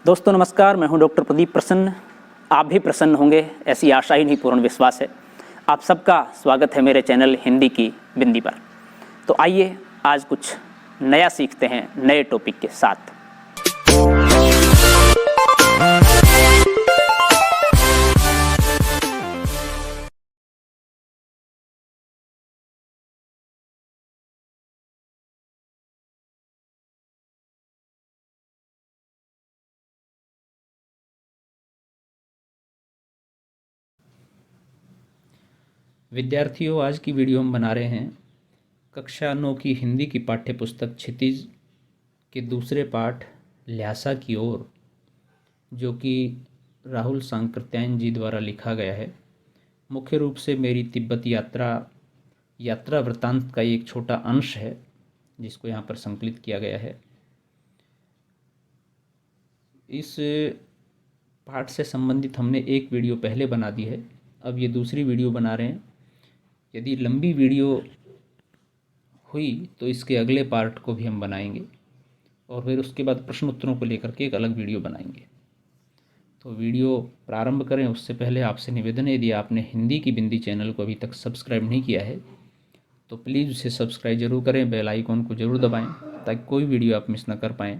दोस्तों नमस्कार, मैं हूं डॉक्टर प्रदीप प्रसन्न। आप भी प्रसन्न होंगे, ऐसी आशा ही नहीं पूर्ण विश्वास है। आप सबका स्वागत है मेरे चैनल हिंदी की बिंदी पर। तो आइए आज कुछ नया सीखते हैं नए टॉपिक के साथ। विद्यार्थियों, आज की वीडियो हम बना रहे हैं कक्षा 9 की हिंदी की पाठ्य पुस्तक क्षितिज के दूसरे पाठ ल्हासा की ओर, जो कि राहुल सांकृत्यायन जी द्वारा लिखा गया है। मुख्य रूप से मेरी तिब्बत यात्रा वृत्तांत का एक छोटा अंश है जिसको यहाँ पर संकलित किया गया है। इस पाठ से संबंधित हमने एक वीडियो पहले बना दी है, अब ये दूसरी वीडियो बना रहे हैं। यदि लंबी वीडियो हुई तो इसके अगले पार्ट को भी हम बनाएंगे और फिर उसके बाद प्रश्न उत्तरों को लेकर के एक अलग वीडियो बनाएंगे। तो वीडियो प्रारंभ करें उससे पहले आपसे निवेदन है, यदि आपने हिंदी की बिंदी चैनल को अभी तक सब्सक्राइब नहीं किया है तो प्लीज़ उसे सब्सक्राइब जरूर करें, बेल आइकॉन को ज़रूर दबाएं ताकि कोई वीडियो आप मिस ना कर पाएँ।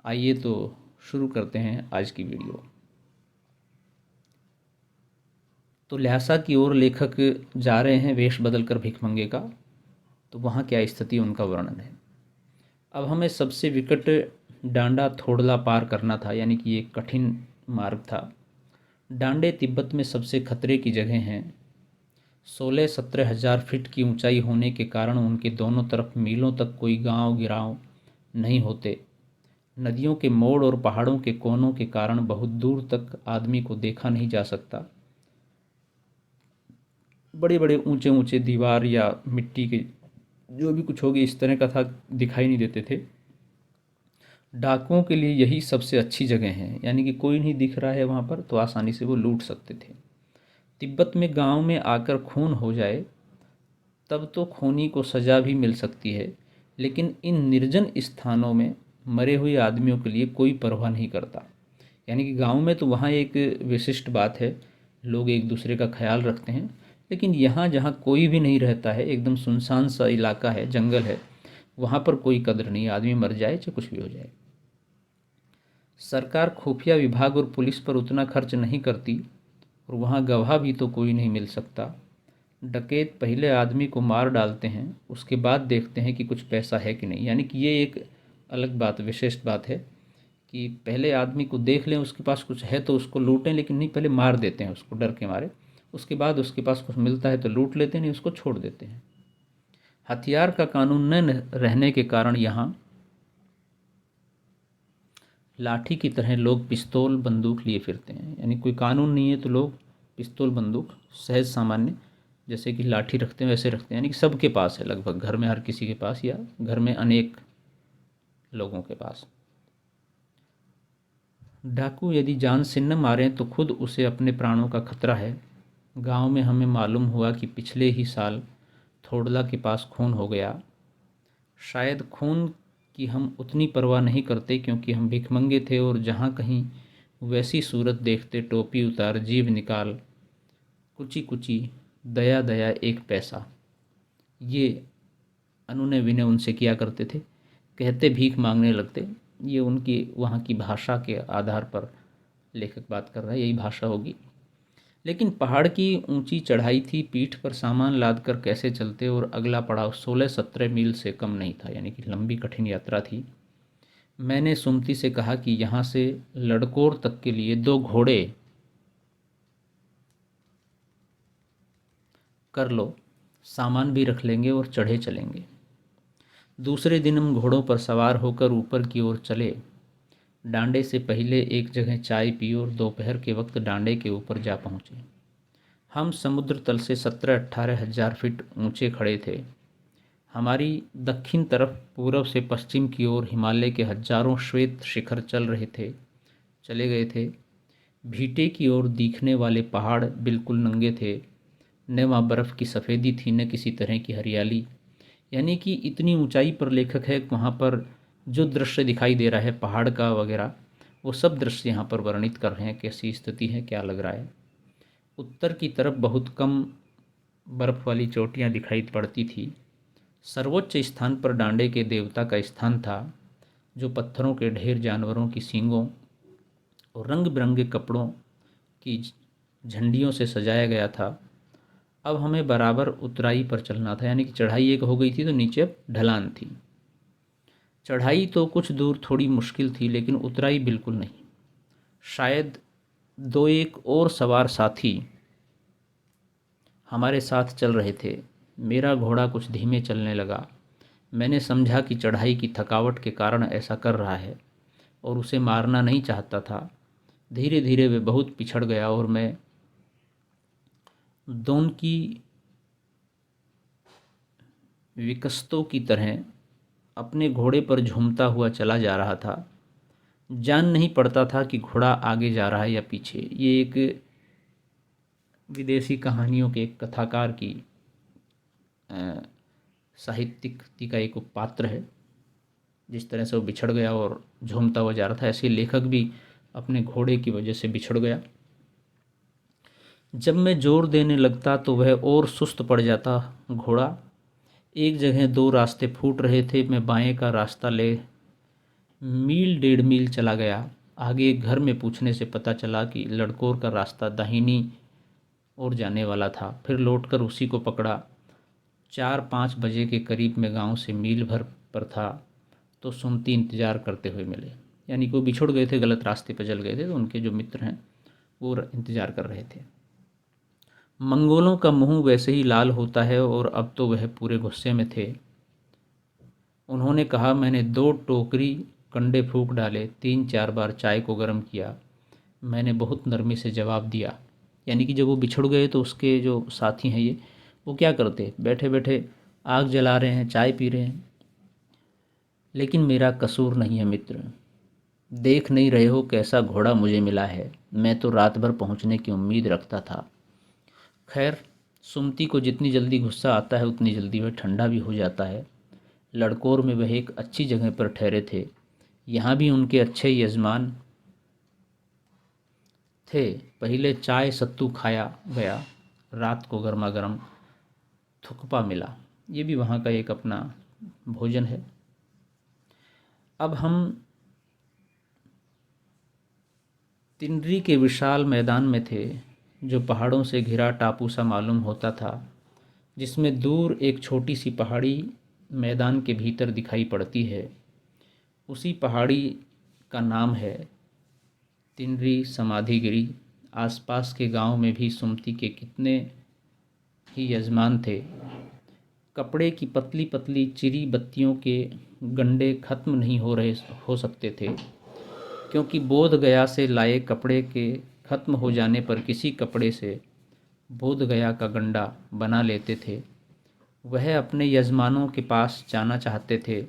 आइए तो शुरू करते हैं आज की वीडियो। तो ल्हासा की ओर लेखक जा रहे हैं वेश बदलकर भिखमंगे का। तो वहाँ क्या स्थिति उनका वर्णन है। अब हमें सबसे विकट डांडा थोड़ला पार करना था, यानी कि एक कठिन मार्ग था। डांडे तिब्बत में सबसे खतरे की जगह हैं। 16-17 हज़ार फीट की ऊंचाई होने के कारण उनके दोनों तरफ मीलों तक कोई गांव गिराव नहीं होते। नदियों के मोड़ और पहाड़ों के कोनों के कारण बहुत दूर तक आदमी को देखा नहीं जा सकता। बड़े बड़े ऊंचे ऊंचे दीवार या मिट्टी के जो भी कुछ होगी इस तरह का था, दिखाई नहीं देते थे। डाकुओं के लिए यही सबसे अच्छी जगह है, यानी कि कोई नहीं दिख रहा है वहाँ पर तो आसानी से वो लूट सकते थे। तिब्बत में गांव में आकर खून हो जाए तब तो खूनी को सज़ा भी मिल सकती है, लेकिन इन निर्जन स्थानों में मरे हुए आदमियों के लिए कोई परवाह नहीं करता। यानी कि गांव में तो वहाँ एक विशिष्ट बात है, लोग एक दूसरे का ख्याल रखते हैं, लेकिन यहाँ जहाँ कोई भी नहीं रहता है, एकदम सुनसान सा इलाका है, जंगल है, वहाँ पर कोई कदर नहीं, आदमी मर जाए चाहे कुछ भी हो जाए। सरकार खुफिया विभाग और पुलिस पर उतना खर्च नहीं करती और वहाँ गवाह भी तो कोई नहीं मिल सकता। डकैत पहले आदमी को मार डालते हैं, उसके बाद देखते हैं कि कुछ पैसा है कि नहीं। यानी कि ये एक अलग बात, विशेष बात है कि पहले आदमी को देख लें, उसके पास कुछ है तो उसको लूटें, लेकिन नहीं, पहले मार देते हैं उसको डर के मारे। उसके बाद उसके पास कुछ मिलता है तो लूट लेते हैं, नहीं उसको छोड़ देते हैं। हथियार का कानून न रहने के कारण यहाँ लाठी की तरह लोग पिस्तौल बंदूक लिए फिरते हैं। यानी कोई कानून नहीं है तो लोग पिस्तौल बंदूक सहज सामान्य जैसे कि लाठी रखते हैं वैसे रखते हैं। यानी कि सबके पास है, लगभग घर में हर किसी के पास या घर में अनेक लोगों के पास। डाकू यदि जान से न मारें तो खुद उसे अपने प्राणों का खतरा है। गांव में हमें मालूम हुआ कि पिछले ही साल थोड़ला के पास खून हो गया। शायद खून की हम उतनी परवाह नहीं करते क्योंकि हम भिखमंगे थे और जहाँ कहीं वैसी सूरत देखते टोपी उतार जीभ निकाल कुची कुची दया दया एक पैसा, ये अनुनय विनय उनसे किया करते थे। कहते भीख मांगने लगते। ये उनकी वहाँ की भाषा के आधार पर लेखक बात कर रहा है, यही भाषा होगी। लेकिन पहाड़ की ऊंची चढ़ाई थी, पीठ पर सामान लाद कर कैसे चलते, और अगला पड़ाव 16-17 मील से कम नहीं था, यानी कि लंबी कठिन यात्रा थी। मैंने सुमति से कहा कि यहाँ से लड़कोर तक के लिए 2 घोड़े कर लो, सामान भी रख लेंगे और चढ़े चलेंगे। दूसरे दिन हम घोड़ों पर सवार होकर ऊपर की ओर चले। डांडे से पहले एक जगह चाय पी और दोपहर के वक्त डांडे के ऊपर जा पहुँचे। हम समुद्र तल से 17-18 हज़ार फीट ऊंचे खड़े थे। हमारी दक्षिण तरफ पूरब से पश्चिम की ओर हिमालय के हजारों श्वेत शिखर चले गए थे। भीटे की ओर दिखने वाले पहाड़ बिल्कुल नंगे थे, न वहाँ बर्फ़ की सफ़ेदी थी न किसी तरह की हरियाली। यानी कि इतनी ऊंचाई पर लेखक है, वहाँ पर जो दृश्य दिखाई दे रहा है पहाड़ का वगैरह, वो सब दृश्य यहाँ पर वर्णित कर रहे हैं, कैसी स्थिति है, क्या लग रहा है। उत्तर की तरफ बहुत कम बर्फ़ वाली चोटियाँ दिखाई पड़ती थी। सर्वोच्च स्थान पर डांडे के देवता का स्थान था, जो पत्थरों के ढेर, जानवरों की सींगों और रंग बिरंगे कपड़ों की झंडियों से सजाया गया था। अब हमें बराबर उतराई पर चलना था, यानी कि चढ़ाई एक हो गई थी तो नीचे अब ढलान थी। चढ़ाई तो कुछ दूर थोड़ी मुश्किल थी, लेकिन उतराई बिल्कुल नहीं। शायद दो एक और सवार साथी हमारे साथ चल रहे थे। मेरा घोड़ा कुछ धीमे चलने लगा। मैंने समझा कि चढ़ाई की थकावट के कारण ऐसा कर रहा है और उसे मारना नहीं चाहता था। धीरे धीरे वे बहुत पिछड़ गया और मैं दोन की विकस्तों की तरह अपने घोड़े पर झूमता हुआ चला जा रहा था। जान नहीं पड़ता था कि घोड़ा आगे जा रहा है या पीछे। ये एक विदेशी कहानियों के एक कथाकार की साहित्यिक का एक पात्र है। जिस तरह से वो बिछड़ गया और झूमता हुआ जा रहा था, ऐसे लेखक भी अपने घोड़े की वजह से बिछड़ गया। जब मैं जोर देने लगता तो वह और सुस्त पड़ जाता। घोड़ा एक जगह दो रास्ते फूट रहे थे। मैं बाएं का रास्ता ले मील 1.5 मील चला गया। आगे एक घर में पूछने से पता चला कि लड़कोर का रास्ता दाहिनी ओर जाने वाला था। फिर लौटकर उसी को पकड़ा। 4-5 बजे के करीब में गांव से मील भर पर था तो सुमती इंतज़ार करते हुए मिले। यानी कि वो बिछुड़ गए थे, गलत रास्ते पर चल गए थे, तो उनके जो मित्र हैं वो इंतज़ार कर रहे थे। मंगोलों का मुंह वैसे ही लाल होता है और अब तो वह पूरे गुस्से में थे। उन्होंने कहा, मैंने 2 टोकरी कंडे फूंक डाले, 3-4 बार चाय को गर्म किया। मैंने बहुत नरमी से जवाब दिया। यानी कि जब वो बिछुड़ गए तो उसके जो साथी हैं ये, वो क्या करते, बैठे बैठे आग जला रहे हैं, चाय पी रहे हैं। लेकिन मेरा कसूर नहीं है मित्र। देख नहीं रहे हो कैसा घोड़ा मुझे मिला है। मैं तो रात भर पहुंचने की उम्मीद रखता था। खैर, सुमती को जितनी जल्दी गुस्सा आता है उतनी जल्दी वह ठंडा भी हो जाता है। लड़कोर में वह एक अच्छी जगह पर ठहरे थे। यहाँ भी उनके अच्छे यजमान थे। पहले चाय सत्तू खाया गया, रात को गर्मा गर्म थुक्पा मिला। ये भी वहाँ का एक अपना भोजन है। अब हम तिनरी के विशाल मैदान में थे, जो पहाड़ों से घिरा टापू सा मालूम होता था, जिसमें दूर एक छोटी सी पहाड़ी मैदान के भीतर दिखाई पड़ती है। उसी पहाड़ी का नाम है तिनरी समाधिगिरी। आसपास के गांव में भी सुमती के कितने ही यजमान थे। कपड़े की पतली पतली चिरी बत्तियों के गंडे खत्म नहीं हो सकते थे, क्योंकि बोध गया से लाए कपड़े के खत्म हो जाने पर किसी कपड़े से बोध गया का गंडा बना लेते थे। वह अपने यजमानों के पास जाना चाहते थे।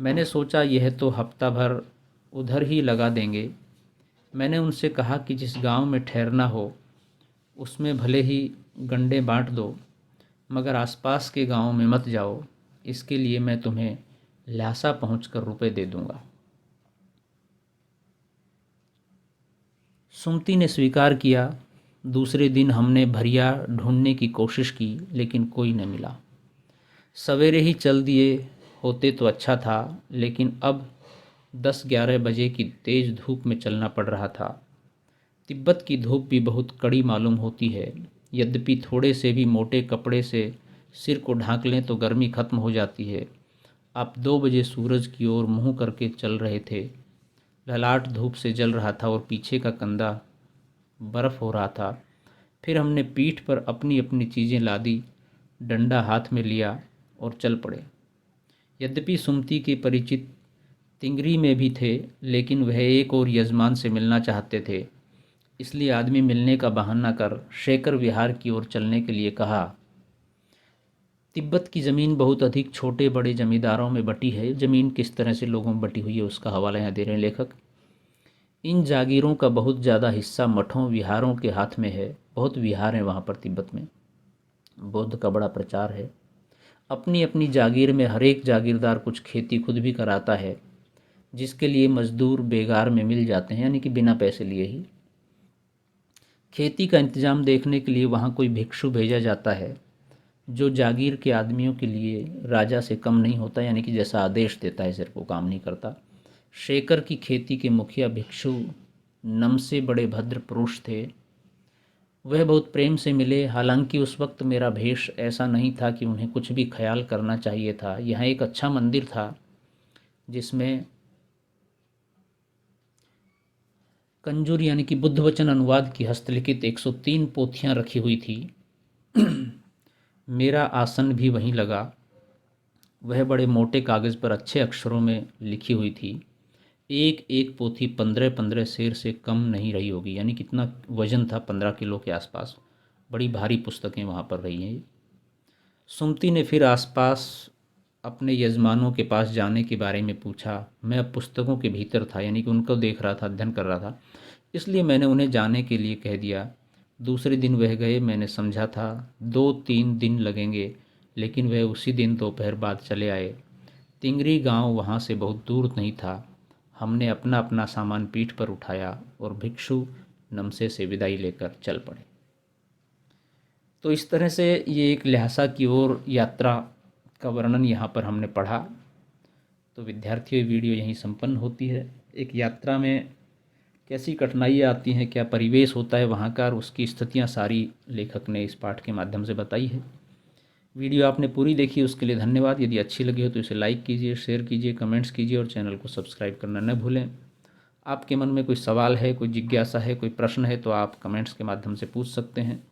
मैंने सोचा यह तो हफ्ता भर उधर ही लगा देंगे। मैंने उनसे कहा कि जिस गांव में ठहरना हो उसमें भले ही गंडे बांट दो, मगर आसपास के गांव में मत जाओ। इसके लिए मैं तुम्हें ल्हासा पहुंचकर रुपए दे दूंगा। सुमती ने स्वीकार किया। दूसरे दिन हमने भरिया ढूंढने की कोशिश की, लेकिन कोई न मिला। सवेरे ही चल दिए होते तो अच्छा था, लेकिन अब 10-11 बजे की तेज़ धूप में चलना पड़ रहा था। तिब्बत की धूप भी बहुत कड़ी मालूम होती है। यद्यपि थोड़े से भी मोटे कपड़े से सिर को ढांक लें तो गर्मी खत्म हो जाती है। आप 2 बजे सूरज की ओर मुँह करके चल रहे थे। ललाट धूप से जल रहा था और पीछे का कंधा बर्फ़ हो रहा था। फिर हमने पीठ पर अपनी अपनी चीज़ें लादी, डंडा हाथ में लिया और चल पड़े। यद्यपि सुमती के परिचित तिंगरी में भी थे, लेकिन वह एक और यजमान से मिलना चाहते थे। इसलिए आदमी मिलने का बहाना कर शेखर विहार की ओर चलने के लिए कहा। तिब्बत की ज़मीन बहुत अधिक छोटे बड़े जमींदारों में बटी है। ज़मीन किस तरह से लोगों में बटी हुई है उसका हवाला यहाँ दे रहे हैं लेखक। इन जागीरों का बहुत ज़्यादा हिस्सा मठों विहारों के हाथ में है। बहुत विहार हैं वहाँ पर तिब्बत में। बौद्ध का बड़ा प्रचार है। अपनी अपनी जागीर में हर एक जागीरदार कुछ खेती खुद भी कराता है। जिसके लिए मजदूर बेगार में मिल जाते हैं, यानी कि बिना पैसे लिए ही। खेती का इंतज़ाम देखने के लिए वहाँ कोई भिक्षु भेजा जाता है, जो जागीर के आदमियों के लिए राजा से कम नहीं होता, यानी कि जैसा आदेश देता है सिर्फ वो काम नहीं करता। शेकर की खेती के मुखिया भिक्षु नमसे बड़े भद्र पुरुष थे। वह बहुत प्रेम से मिले, हालांकि उस वक्त मेरा भेष ऐसा नहीं था कि उन्हें कुछ भी ख्याल करना चाहिए था। यहाँ एक अच्छा मंदिर था जिसमें कंजूर यानी कि बुद्ध वचन अनुवाद की हस्तलिखित 103 पोथियाँ रखी हुई थी। मेरा आसन भी वहीं लगा। वह बड़े मोटे कागज़ पर अच्छे अक्षरों में लिखी हुई थी। एक एक पोथी 15-15 सेर से कम नहीं रही होगी, यानी कितना वजन था, 15 किलो के आसपास। बड़ी भारी पुस्तकें वहाँ पर रही हैं। सुमति ने फिर आसपास अपने यजमानों के पास जाने के बारे में पूछा। मैं अब पुस्तकों के भीतर था, यानी कि उनको देख रहा था, अध्ययन कर रहा था, इसलिए मैंने उन्हें जाने के लिए कह दिया। दूसरे दिन वह गए। मैंने समझा था 2-3 दिन लगेंगे, लेकिन वह उसी दिन दोपहर बाद चले आए। तिंगरी गांव वहाँ से बहुत दूर नहीं था। हमने अपना अपना सामान पीठ पर उठाया और भिक्षु नमसे से विदाई लेकर चल पड़े। तो इस तरह से ये एक ल्हासा की ओर यात्रा का वर्णन यहाँ पर हमने पढ़ा। तो विद्यार्थियों, वीडियो यहीं संपन्न होती है। एक यात्रा में कैसी कठिनाइयाँ आती हैं, क्या परिवेश होता है वहाँ का, और उसकी स्थितियाँ सारी लेखक ने इस पाठ के माध्यम से बताई है। वीडियो आपने पूरी देखी, उसके लिए धन्यवाद। यदि अच्छी लगी हो तो इसे लाइक कीजिए, शेयर कीजिए, कमेंट्स कीजिए और चैनल को सब्सक्राइब करना न भूलें। आपके मन में कोई सवाल है, कोई जिज्ञासा है, कोई प्रश्न है तो आप कमेंट्स के माध्यम से पूछ सकते हैं।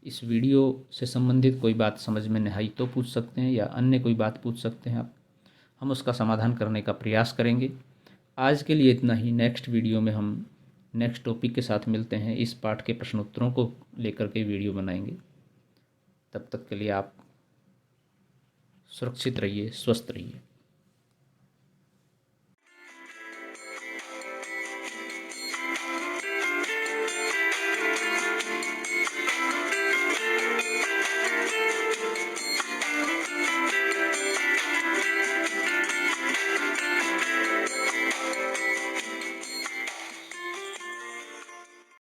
इस वीडियो से संबंधित कोई बात समझ में नहीं आई तो पूछ सकते हैं, या अन्य कोई बात पूछ सकते हैं आप, हम उसका समाधान करने का प्रयास करेंगे। आज के लिए इतना ही। नेक्स्ट वीडियो में हम नेक्स्ट टॉपिक के साथ मिलते हैं। इस पाठ के प्रश्नोत्तरों को लेकर के वीडियो बनाएंगे। तब तक के लिए आप सुरक्षित रहिए, स्वस्थ रहिए।